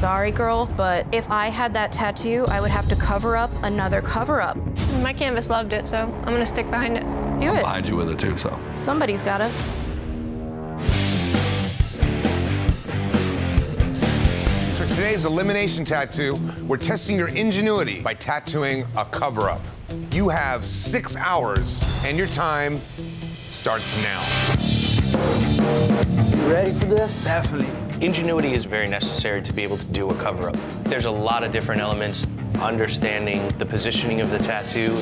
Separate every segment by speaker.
Speaker 1: sorry, girl, but if I had that tattoo, I would have to cover up another cover-up.
Speaker 2: My canvas loved it, so I'm gonna stick behind it.
Speaker 1: Do it.
Speaker 3: Behind you with it too, so.
Speaker 1: Somebody's gotta.
Speaker 4: For today's elimination tattoo, we're testing your ingenuity by tattooing a cover-up. You have 6 hours, and your time starts now.
Speaker 5: You ready for this?
Speaker 6: Definitely.
Speaker 7: Ingenuity is very necessary to be able to do a cover-up. There's a lot of different elements, understanding the positioning of the tattoo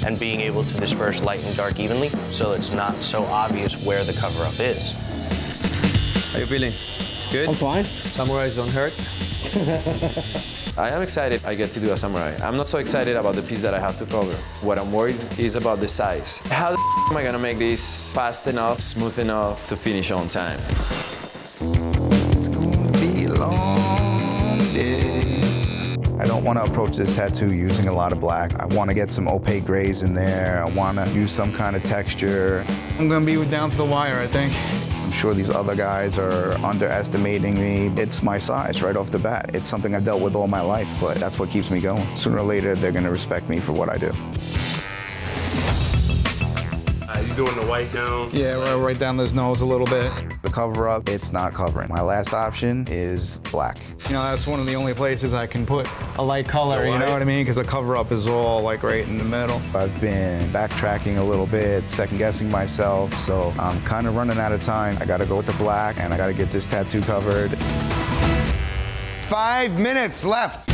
Speaker 7: and being able to disperse light and dark evenly so it's not so obvious where the cover-up is.
Speaker 6: How you feeling? Good?
Speaker 5: I'm fine.
Speaker 6: Samurais don't hurt?
Speaker 8: I am excited I get to do a samurai. I'm not so excited about the piece that I have to cover. What I'm worried is about the size. How the am I gonna make this fast enough, smooth enough to finish on time?
Speaker 9: It's gonna be a long day. I don't want to approach this tattoo using a lot of black. I want to get some opaque grays in there. I want to use some kind of texture.
Speaker 6: I'm gonna be down to the wire, I think.
Speaker 9: I'm sure these other guys are underestimating me. It's my size right off the bat. It's something I've dealt with all my life, but that's what keeps me going. Sooner or later, they're gonna respect me for what I do.
Speaker 10: You doing the white down?
Speaker 6: Yeah, right down this nose a little bit.
Speaker 9: The cover-up, it's not covering. My last option is black.
Speaker 6: You know, that's one of the only places I can put a light color, you know what I mean? Because the cover-up is all like right in the middle.
Speaker 9: I've been backtracking a little bit, second-guessing myself, so I'm kind of running out of time. I gotta go with the black, and I gotta get this tattoo covered.
Speaker 4: 5 minutes left.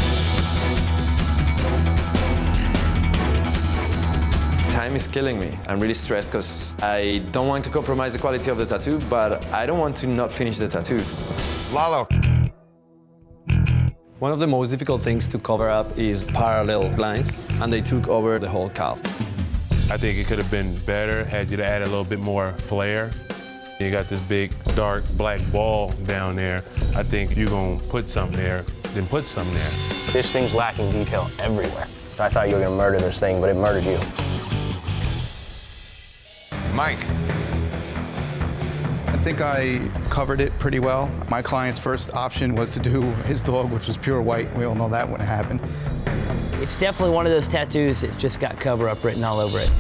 Speaker 8: Time is killing me. I'm really stressed because I don't want to compromise the quality of the tattoo, but I don't want to not finish the tattoo.
Speaker 4: Lalo.
Speaker 3: One of the most difficult things to cover up is parallel lines, and they took over the whole calf.
Speaker 10: I think it could have been better had you added a little bit more flair. You got this big, dark, black ball down there. I think you're gonna put something there, then put something there.
Speaker 7: This thing's lacking detail everywhere. I thought you were gonna murder this thing, but it murdered you.
Speaker 4: Mike.
Speaker 9: I think I covered it pretty well. My client's first option was to do his dog, which was pure white. We all know that wouldn't happen.
Speaker 5: It's definitely one of those tattoos that's just got cover up written all over it.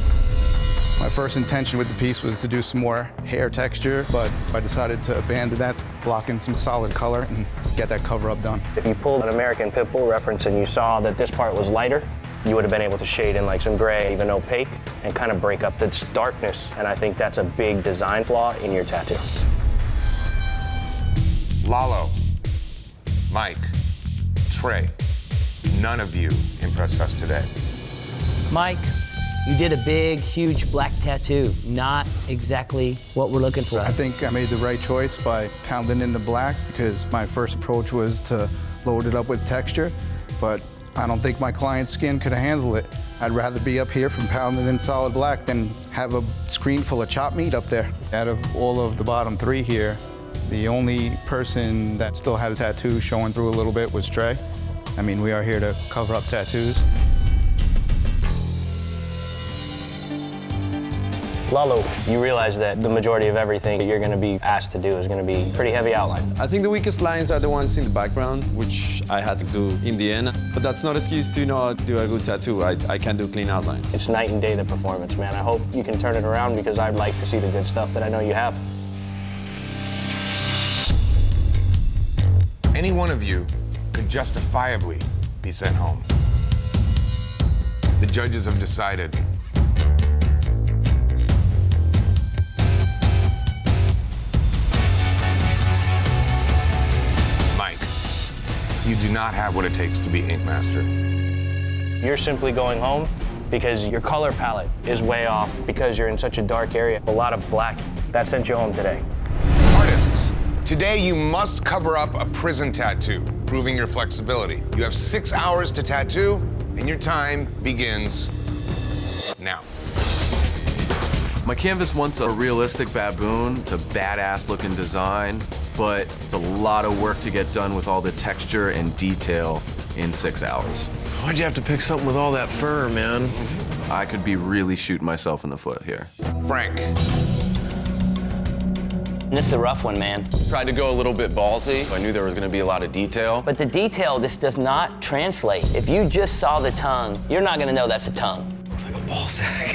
Speaker 9: My first intention with the piece was to do some more hair texture, but I decided to abandon that, block in some solid color, and get that cover up done.
Speaker 7: If you pulled an American Pit Bull reference and you saw that this part was lighter, you would have been able to shade in like some gray, even opaque, and kind of break up this darkness. And I think that's a big design flaw in your tattoo.
Speaker 4: Lalo. Mike. Trey. None of you impressed us today.
Speaker 5: Mike, you did a big, huge black tattoo. Not exactly what we're looking for.
Speaker 9: I think I made the right choice by pounding in the black because my first approach was to load it up with texture, but I don't think my client's skin could handle it. I'd rather be up here from pounding in solid black than have a screen full of chopped meat up there. Out of all of the bottom three here, the only person that still had a tattoo showing through a little bit was Trey. I mean, we are here to cover up tattoos.
Speaker 7: Lalo, you realize that the majority of everything that you're gonna be asked to do is gonna be pretty heavy outline.
Speaker 3: I think the weakest lines are the ones in the background, which I had to do in the end. But that's not an excuse to not do a good tattoo. I can do clean outline.
Speaker 7: It's night and day, the performance, man. I hope you can turn it around because I'd like to see the good stuff that I know you have.
Speaker 4: Any one of you could justifiably be sent home. The judges have decided. Mike, you do not have what it takes to be Ink Master.
Speaker 7: You're simply going home because your color palette is way off because you're in such a dark area. A lot of black. That sent you home today.
Speaker 4: Artists, today you must cover up a prison tattoo, proving your flexibility. You have 6 hours to tattoo, and your time begins now.
Speaker 11: My canvas wants a realistic baboon. It's a badass looking design, but it's a lot of work to get done with all the texture and detail in 6 hours.
Speaker 6: Why'd you have to pick something with all that fur, man?
Speaker 11: I could be really shooting myself in the foot here.
Speaker 4: Frank.
Speaker 5: This is a rough one, man.
Speaker 11: Tried to go a little bit ballsy. I knew there was gonna be a lot of detail.
Speaker 5: But the detail just does not translate. If you just saw the tongue, you're not gonna know that's a tongue.
Speaker 11: It's like a ball sack.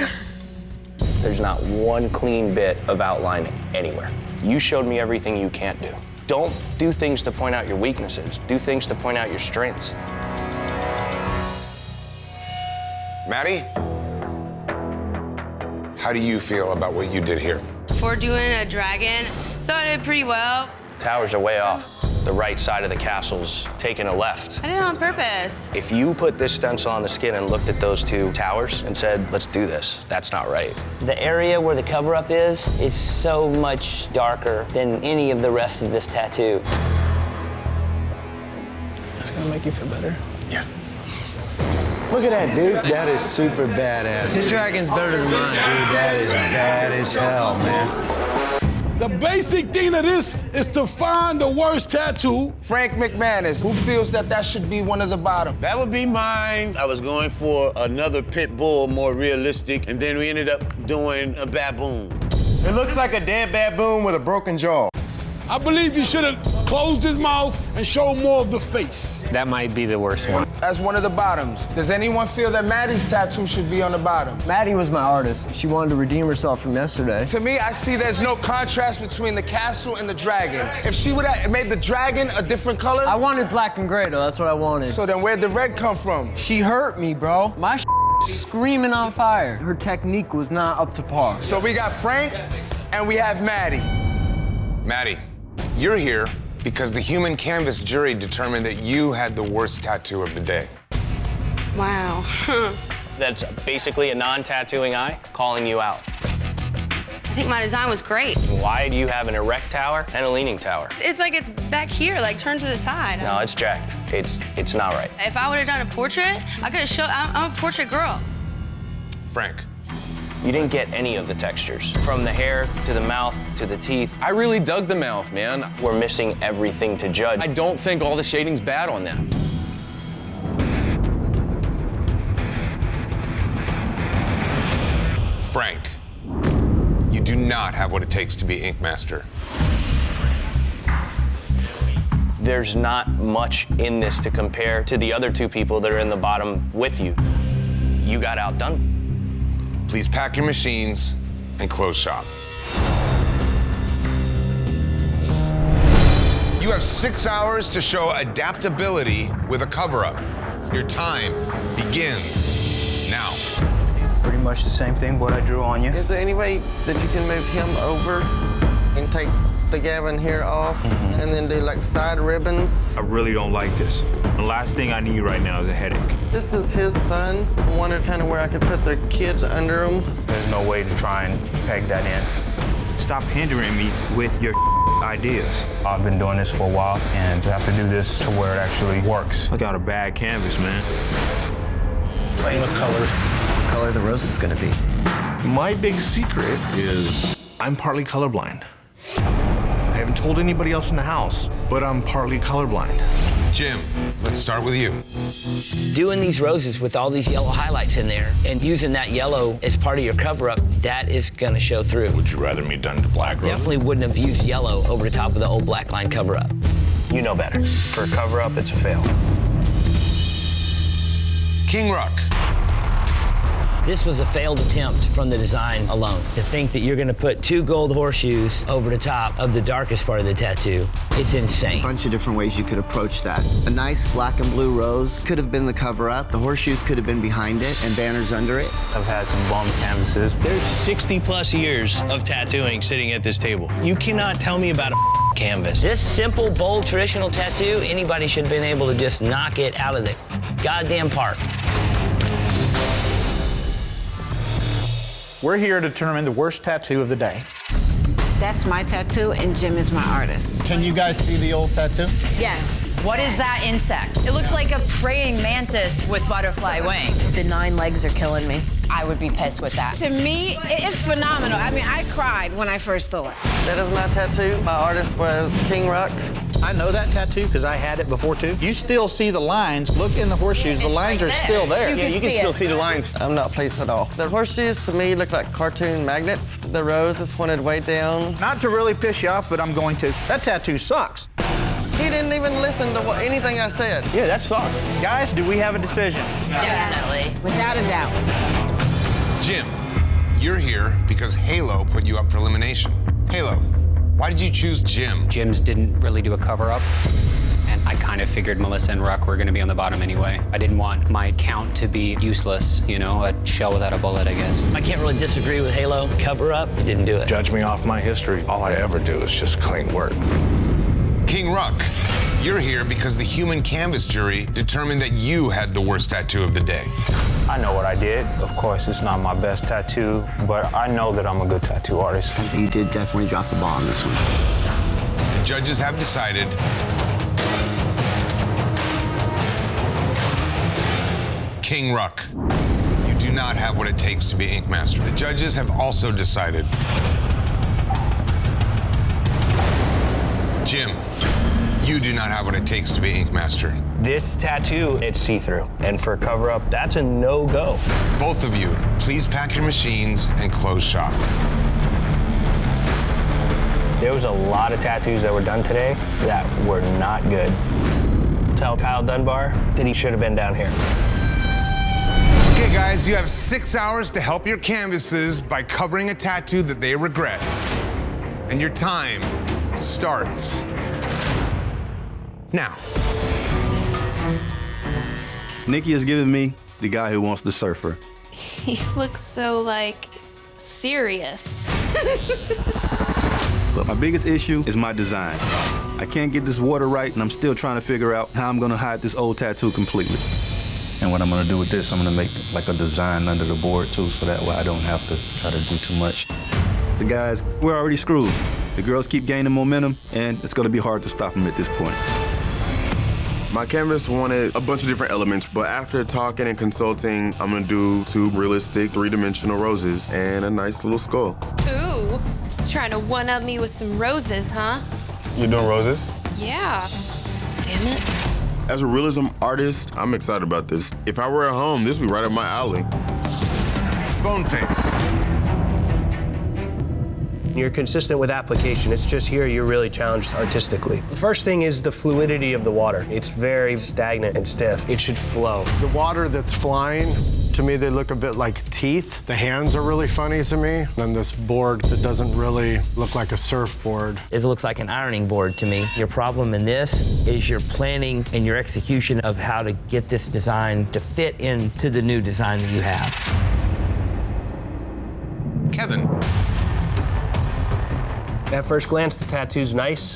Speaker 7: There's not one clean bit of outlining anywhere. You showed me everything you can't do. Don't do things to point out your weaknesses. Do things to point out your strengths.
Speaker 4: Maddie, how do you feel about what you did here?
Speaker 12: For doing a dragon, so I did pretty well.
Speaker 7: Towers are way off. The right side of the castle's taking a left.
Speaker 12: I did it on purpose.
Speaker 7: If you put this stencil on the skin and looked at those two towers and said, let's do this, that's not right.
Speaker 5: The area where the cover-up is so much darker than any of the rest of this tattoo.
Speaker 7: That's gonna make you feel better? Yeah.
Speaker 13: Look at that, dude. That is super badass.
Speaker 14: His dragon's better than mine.
Speaker 13: Dude, that is bad as hell, man.
Speaker 15: The basic thing of this is to find the worst tattoo.
Speaker 14: Frank McManus, who feels that that should be one of the bottom?
Speaker 16: That would be mine. I was going for another pit bull, more realistic, and then we ended up doing a baboon.
Speaker 14: It looks like a dead baboon with a broken jaw.
Speaker 15: I believe you should have closed his mouth and showed more of the face.
Speaker 17: That might be the worst one.
Speaker 14: That's one of the bottoms. Does anyone feel that Maddie's tattoo should be on the bottom?
Speaker 17: Maddie was my artist. She wanted to redeem herself from yesterday.
Speaker 14: To me, I see there's no contrast between the castle and the dragon. If she would have made the dragon a different color.
Speaker 17: I wanted black and gray, though. That's what I wanted.
Speaker 14: So then where'd the red come from?
Speaker 17: She hurt me, bro. My screaming on fire. Her technique was not up to par.
Speaker 14: So we got Frank and we have Maddie.
Speaker 4: Maddie, you're here because the human canvas jury determined that you had the worst tattoo of the day.
Speaker 12: Wow.
Speaker 7: That's basically a non-tattooing eye calling you out.
Speaker 12: I think my design was great.
Speaker 7: Why do you have an erect tower and a leaning tower?
Speaker 12: It's like it's back here, like turned to the side.
Speaker 7: No, it's jacked. It's not right.
Speaker 12: If I would have done a portrait, I could have showed, I'm a portrait girl.
Speaker 4: Frank.
Speaker 7: You didn't get any of the textures. From the hair, to the mouth, to the teeth.
Speaker 11: I really dug the mouth, man.
Speaker 7: We're missing everything to judge.
Speaker 11: I don't think all the shading's bad on that.
Speaker 4: Frank, you do not have what it takes to be Ink Master.
Speaker 7: There's not much in this to compare to the other two people that are in the bottom with you. You got outdone.
Speaker 4: Please pack your machines and close shop. You have 6 hours to show adaptability with a cover-up. Your time begins now.
Speaker 9: Pretty much the same thing what I drew on you.
Speaker 18: Is there any way that you can move him over and take the Gavin here off and then do like side ribbons?
Speaker 19: I really don't like this. The last thing I need right now is a headache.
Speaker 18: This is his son. I wondered kind of where I could put the kids under him.
Speaker 19: There's no way to try and peg that in. Stop hindering me with your ideas. I've been doing this for a while, and I have to do this to where it actually works. I got a bad canvas, man.
Speaker 13: Playing with color. What color the rose is gonna be.
Speaker 20: My big secret is I'm partly colorblind. I haven't told anybody else in the house, but I'm partly colorblind.
Speaker 4: Jim, let's start with you.
Speaker 5: Doing these roses with all these yellow highlights in there and using that yellow as part of your cover-up, that is gonna show through.
Speaker 20: Would you rather me done to black rose?
Speaker 5: Definitely wouldn't have used yellow over the top of the old black line cover-up.
Speaker 7: You know better. For a cover-up, it's a fail.
Speaker 4: King Ruck.
Speaker 5: This was a failed attempt from the design alone. To think that you're gonna put 2 gold horseshoes over the top of the darkest part of the tattoo, it's insane.
Speaker 13: A bunch of different ways you could approach that. A nice black and blue rose could have been the cover-up. The horseshoes could have been behind it and banners under it.
Speaker 17: I've had some bum canvases.
Speaker 7: There's 60+ years of tattooing sitting at this table. You cannot tell me about a canvas.
Speaker 5: This simple, bold, traditional tattoo, anybody should have been able to just knock it out of the goddamn park.
Speaker 21: We're here to determine the worst tattoo of the day.
Speaker 22: That's my tattoo, and Jim is my artist.
Speaker 13: Can you guys see the old tattoo?
Speaker 23: Yes. What is that insect? It looks like a praying mantis with butterfly wings.
Speaker 2: The 9 legs are killing me.
Speaker 23: I would be pissed with that.
Speaker 22: To me, it's phenomenal. I mean, I cried when I first saw it.
Speaker 18: That is my tattoo. My artist was King Ruck.
Speaker 21: I know that tattoo because I had it before too. You still see the lines. Look in the horseshoes. The lines are still there.
Speaker 18: Yeah, you can still see the lines. I'm not pleased at all. The horseshoes to me look like cartoon magnets. The rose is pointed way down.
Speaker 21: Not to really piss you off, but I'm going to. That tattoo sucks.
Speaker 18: He didn't even listen to anything I said.
Speaker 21: Yeah, that sucks. Guys, do we have a decision?
Speaker 23: Definitely.
Speaker 22: Without a doubt.
Speaker 4: Jim, you're here because Halo put you up for elimination. Halo, why did you choose Jim?
Speaker 1: Jim's didn't really do a cover-up, and I kind of figured Melissa and Ruck were going to be on the bottom anyway. I didn't want my count to be useless, you know, a shell without a bullet, I guess.
Speaker 5: I can't really disagree with Halo. Cover-up, he didn't do it.
Speaker 20: Judge me off my history. All I ever do is just clean work.
Speaker 4: King Ruck, you're here because the human canvas jury determined that you had the worst tattoo of the day.
Speaker 21: I know what I did. Of course, it's not my best tattoo, but I know that I'm a good tattoo artist.
Speaker 13: You did definitely drop the ball on this one.
Speaker 4: The judges have decided King Ruck, you do not have what it takes to be Ink Master. The judges have also decided Jim, you do not have what it takes to be Ink Master.
Speaker 7: This tattoo, it's see-through. And for a cover-up, that's a no-go.
Speaker 4: Both of you, please pack your machines and close shop.
Speaker 7: There was a lot of tattoos that were done today that were not good. Tell Kyle Dunbar that he should have been down here.
Speaker 4: Okay, guys, you have 6 hours to help your canvases by covering a tattoo that they regret. And your time starts now.
Speaker 8: Nikki has given me the guy who wants the surfer.
Speaker 2: He looks so, like, serious.
Speaker 8: But my biggest issue is my design. I can't get this water right, and I'm still trying to figure out how I'm gonna hide this old tattoo completely. And what I'm gonna do with this, I'm gonna make like a design under the board too, so that way I don't have to try to do too much. The guys, we're already screwed. The girls keep gaining momentum, and it's gonna be hard to stop them at this point.
Speaker 10: My canvas wanted a bunch of different elements, but after talking and consulting, I'm gonna do 2 realistic 3-dimensional roses and a nice little skull.
Speaker 2: Ooh, trying to one-up me with some roses, huh?
Speaker 10: You doing roses?
Speaker 2: Yeah. Damn it.
Speaker 10: As a realism artist, I'm excited about this. If I were at home, this would be right up my alley.
Speaker 4: Boneface.
Speaker 7: You're consistent with application. It's just here you're really challenged artistically. The first thing is the fluidity of the water. It's very stagnant and stiff. It should flow.
Speaker 24: The water that's flying, to me, they look a bit like teeth. The hands are really funny to me. And this board that doesn't really look like a surfboard.
Speaker 5: It looks like an ironing board to me. Your problem in this is your planning and your execution of how to get this design to fit into the new design that you have.
Speaker 4: Kevin.
Speaker 7: At first glance, the tattoo's nice,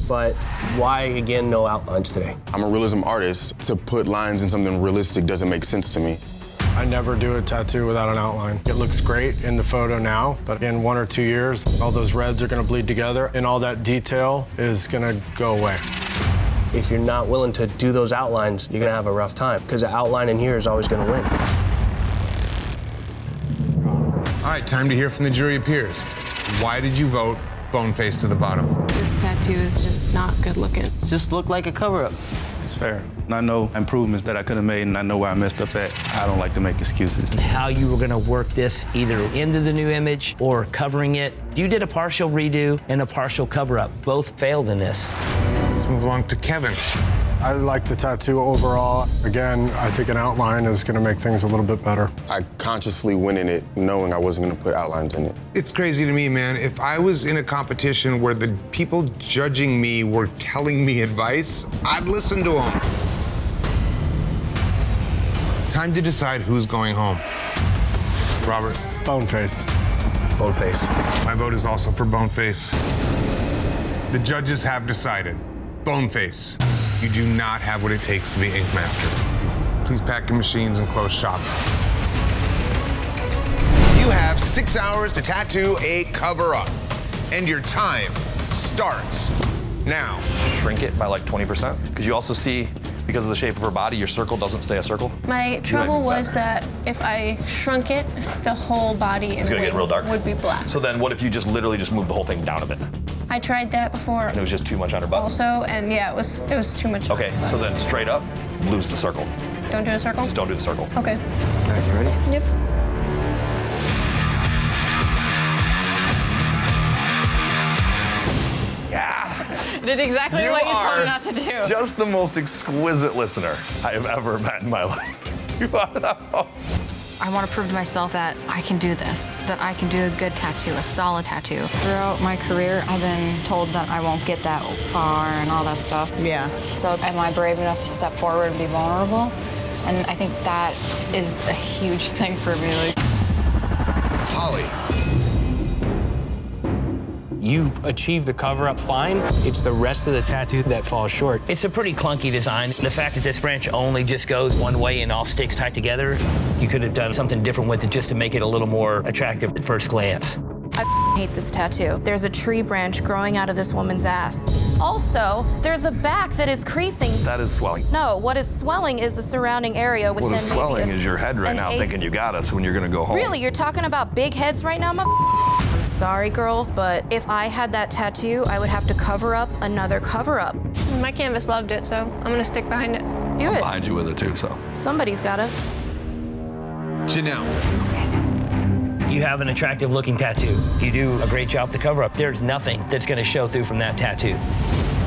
Speaker 7: but why, again, no outlines today?
Speaker 10: I'm a realism artist. To put lines in something realistic doesn't make sense to me.
Speaker 24: I never do a tattoo without an outline. It looks great in the photo now, but in 1 or 2 years, all those reds are gonna bleed together and all that detail is gonna go away.
Speaker 7: If you're not willing to do those outlines, you're gonna have a rough time, because the outline in here is always gonna win.
Speaker 4: All right, time to hear from the jury of peers. Why did you vote Boneface to the bottom?
Speaker 2: This tattoo is just not good looking.
Speaker 21: Just look like a cover-up.
Speaker 8: It's fair. And I know improvements that I could have made, and I know where I messed up at. I don't like to make excuses.
Speaker 5: How you were gonna work this either into the new image or covering it. You did a partial redo and a partial cover-up. Both failed in this.
Speaker 4: Let's move along to Kevin.
Speaker 24: I like the tattoo overall. Again, I think an outline is gonna make things a little bit better.
Speaker 10: I consciously went in it knowing I wasn't gonna put outlines in it.
Speaker 4: It's crazy to me, man. If I was in a competition where the people judging me were telling me advice, I'd listen to them. Time to decide who's going home. Robert.
Speaker 24: Boneface.
Speaker 4: Boneface. My vote is also for Boneface. The judges have decided. Boneface, you do not have what it takes to be Ink Master. Please pack your machines and close shop. You have 6 hours to tattoo a cover-up, and your time starts now.
Speaker 25: Shrink it by like 20%, because you also see, because of the shape of her body, your circle doesn't stay a circle.
Speaker 2: My trouble was that if I shrunk it, the whole body and
Speaker 25: It's gonna get real dark.
Speaker 2: would be black.
Speaker 25: So then what if you just literally just move the whole thing down a bit?
Speaker 3: I tried that before.
Speaker 25: And it was just too much on her butt?
Speaker 3: Also, and yeah, it was too much.
Speaker 25: Okay, so then straight up, blue's the circle.
Speaker 3: Don't do a circle?
Speaker 25: Just don't do the circle.
Speaker 3: Okay.
Speaker 25: All right, you ready?
Speaker 3: Yep. Did exactly what you told me not to do.
Speaker 25: Just the most exquisite listener I have ever met in my life.
Speaker 6: I want to prove to myself that I can do this, that I can do a good tattoo, a solid tattoo. Throughout my career, I've been told that I won't get that far and all that stuff.
Speaker 23: Yeah.
Speaker 6: So am I brave enough to step forward and be vulnerable? And I think that is a huge thing for me. Like,
Speaker 14: Holly.
Speaker 15: You achieve the cover-up fine. It's the rest of the tattoo that falls short.
Speaker 5: It's a pretty clunky design. The fact that this branch only just goes one way and all sticks tight together, you could have done something different with it just to make it a little more attractive at first glance.
Speaker 16: I hate this tattoo. There's a tree branch growing out of this woman's ass. Also, there's a back that is creasing.
Speaker 25: That is swelling.
Speaker 16: No, what is swelling is the surrounding area within
Speaker 25: Well, the swelling
Speaker 16: maybe
Speaker 25: is your head right now thinking you got us when you're gonna go home.
Speaker 16: Really? You're talking about big heads right now, Sorry, girl, but if I had that tattoo, I would have to cover up another cover-up.
Speaker 3: My canvas loved it, so I'm gonna stick behind it.
Speaker 16: Do it.
Speaker 25: Behind you with it too, so.
Speaker 16: Somebody's got it.
Speaker 14: Janelle.
Speaker 5: You have an attractive looking tattoo. You do a great job to cover up. There's nothing that's gonna show through from that tattoo.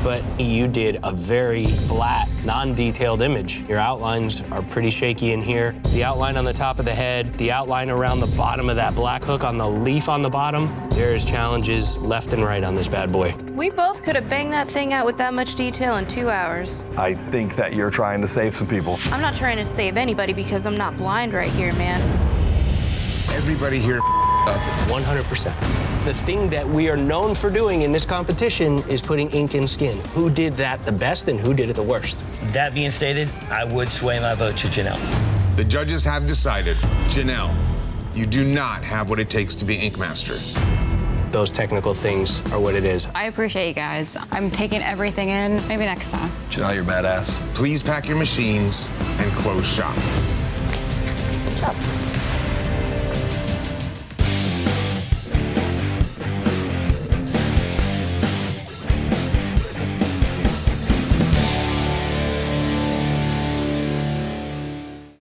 Speaker 15: But you did a very flat, non-detailed image. Your outlines are pretty shaky in here. The outline on the top of the head, the outline around the bottom of that black hook on the leaf on the bottom, there's challenges left and right on this bad boy.
Speaker 16: We both could have banged that thing out with that much detail in 2 hours.
Speaker 25: I think that you're trying to save some people.
Speaker 16: I'm not trying to save anybody because I'm not blind right here, man.
Speaker 14: Everybody here up.
Speaker 15: 100%. The thing that we are known for doing in this competition is putting ink in skin. Who did that the best and who did it the worst?
Speaker 5: That being stated, I would sway my vote to Janelle.
Speaker 4: The judges have decided, Janelle, you do not have what it takes to be Ink Master.
Speaker 15: Those technical things are what it is.
Speaker 6: I appreciate you guys. I'm taking everything in. Maybe next time.
Speaker 25: Janelle, you're badass.
Speaker 4: Please pack your machines and close shop.
Speaker 16: Good job.